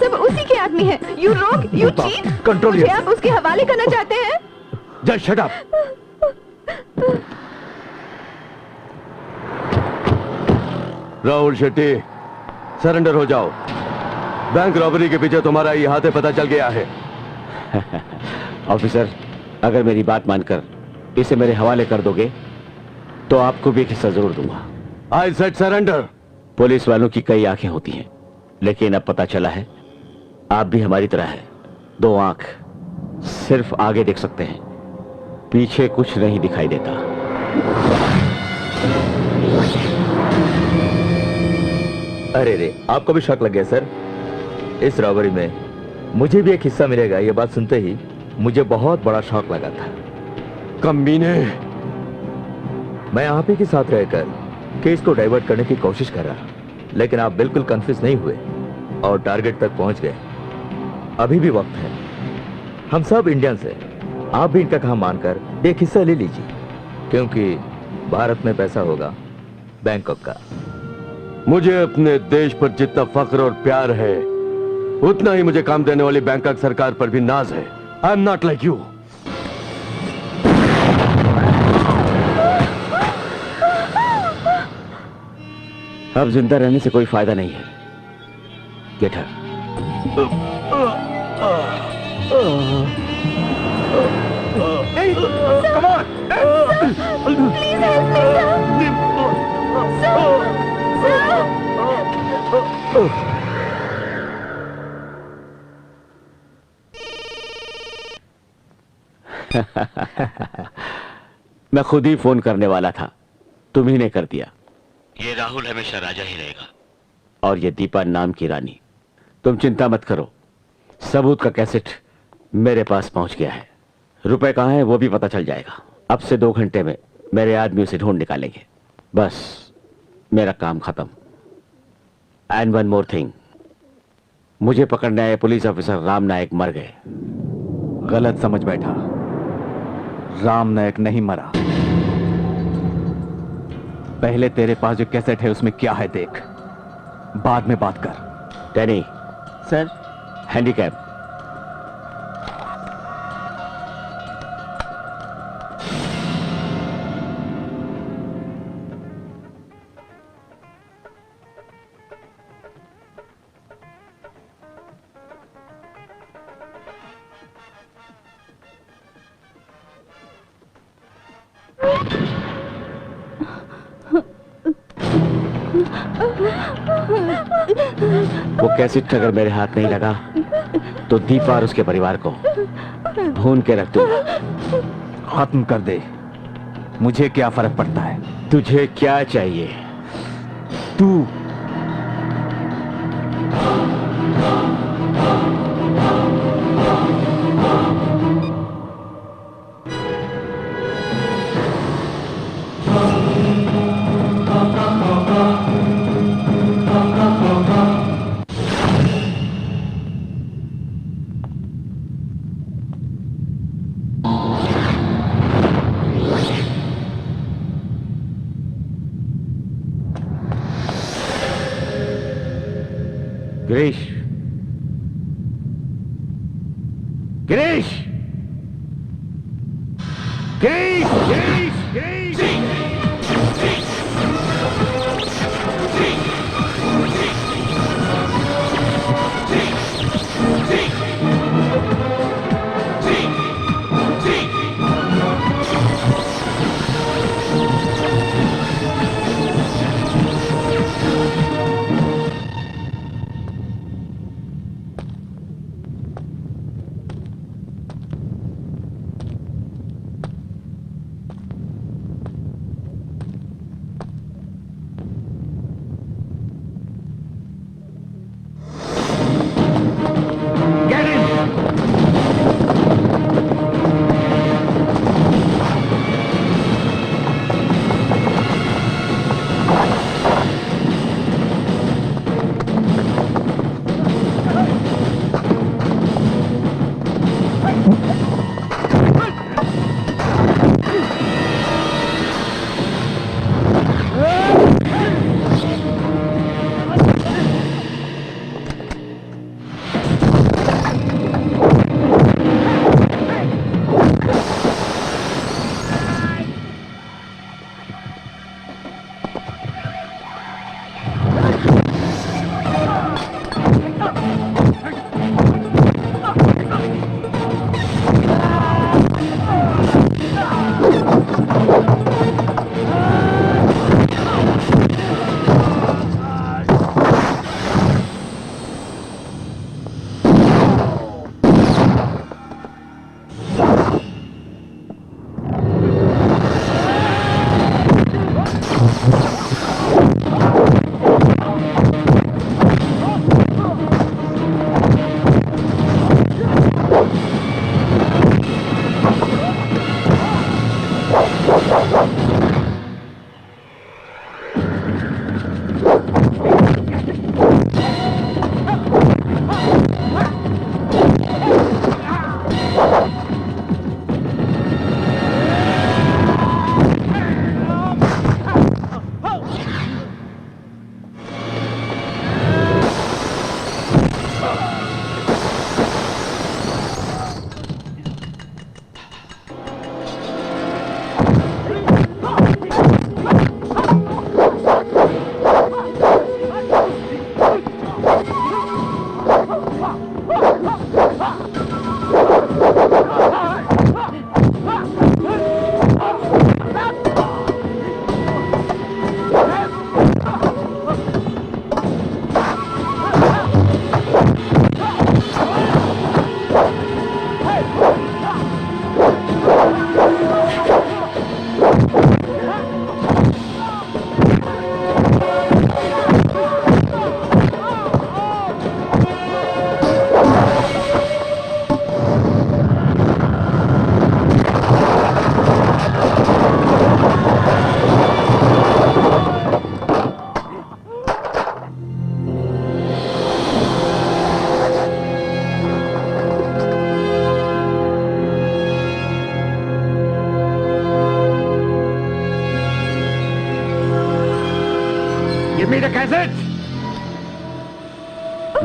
सब उसी के आदमी हैं। यू रोग, यू चीट। कंट्रोल मुझे आप उसके हवाले करना चाहते हैं? Just shut up. Rahul Shetty, surrender हो जाओ। बैंक रॉबरी के पीछे तुम्हारा इहाते पता चल गया है। ऑफिसर, अगर मेरी बात मानकर इसे मेरे हवाले कर दोगे तो आपको भी एक हिस्सा जरूर दूंगा। I said surrender. पुलिस वालों की कई आंखें होती हैं, लेकिन अब पता चला है आप भी हमारी तरह है। दो आंख, सिर्फ आगे देख सकते हैं, पीछे कुछ नहीं दिखाई देता। अरे रे, आपको भी शक लग गया सर? इस रॉबरी में मुझे भी एक हिस्सा मिलेगा, ये बात सुनते ही मुझे बहुत बड़ा शौक लगा था। कमीने, मैं आप ही के साथ रहकर केस को डाइवर्ट करने की कोशिश कर रहा, लेकिन आप बिल्कुल कंफ्यूज नहीं हुए और टारगेट तक पहुंच गए। अभी भी वक्त है, हम सब इंडियंस हैं, आप भी इनका काम मानकर एक हिस्सा ले लीजिए, क्योंकि भारत में पैसा होगा बैंकॉक का। मुझे अपने देश पर जितना फख्र और प्यार है उतना ही मुझे काम देने वाली बैंकॉक सरकार पर भी नाज है। I am not like you. अब जिंदा रहने से कोई फायदा नहीं है। Get her. Come on! Please help me, sir. मैं खुद ही फोन करने वाला था, तुम्ही ने कर दिया। ये राहुल हमेशा राजा ही रहेगा और ये दीपा नाम की रानी। तुम चिंता मत करो, सबूत का कैसेट मेरे पास पहुंच गया है। रुपए कहां है वो भी पता चल जाएगा। अब से 2 घंटे में मेरे आदमी उसे ढूंढ निकालेंगे। बस मेरा काम खत्म। एंड वन मोर थिंग, मुझे पकड़ने आए पुलिस ऑफिसर राम नायक मर गए। गलत समझ बैठा, राम नायक नहीं मरा। पहले तेरे पास जो कैसेट है उसमें क्या है देख, बाद में बात कर। Danny sir, handicap. वो कैसेट अगर मेरे हाथ नहीं लगा तो दीपा और उसके परिवार को भून के रख दूंगा। खत्म कर दे, मुझे क्या फर्क पड़ता है। तुझे क्या चाहिए? तू गिरीश, गिरीश, गिरीश, गिरीश, गिरीश।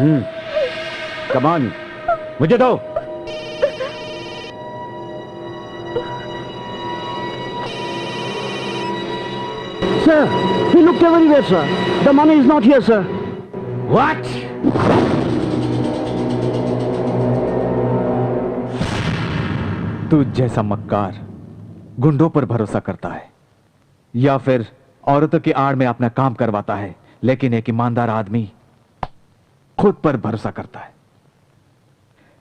कम ऑन, मुझे दो। Sir, he looked everywhere, sir. The money is not here, sir. What? तू जैसा मक्कार गुंडों पर भरोसा करता है या फिर औरतों की आड़ में अपना काम करवाता है, लेकिन एक ईमानदार आदमी खुद पर भरोसा करता है।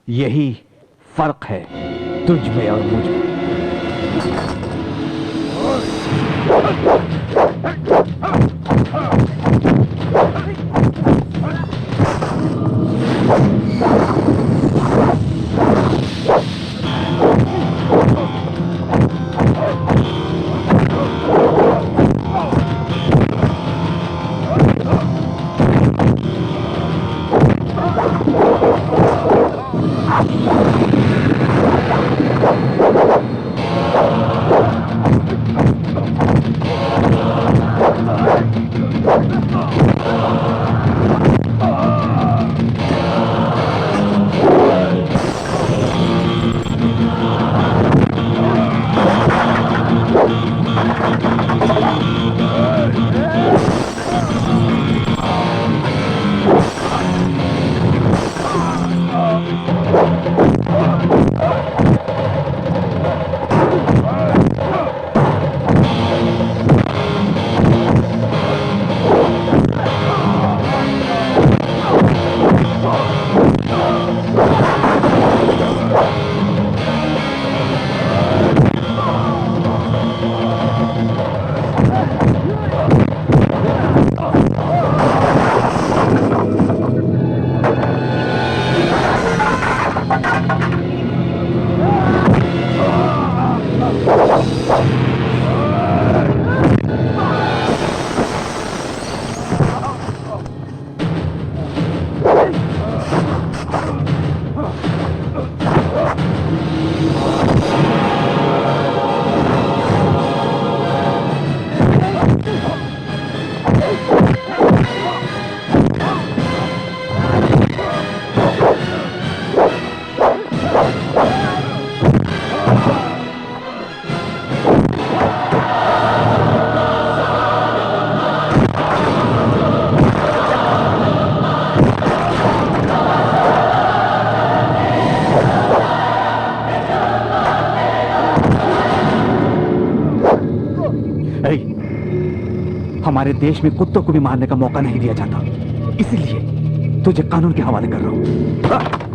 यही फर्क है तुझ में और मुझ में। हमारे देश में कुत्तों को भी मारने का मौका नहीं दिया जाता, इसीलिए तुझे कानून के हवाले कर रहा हूं।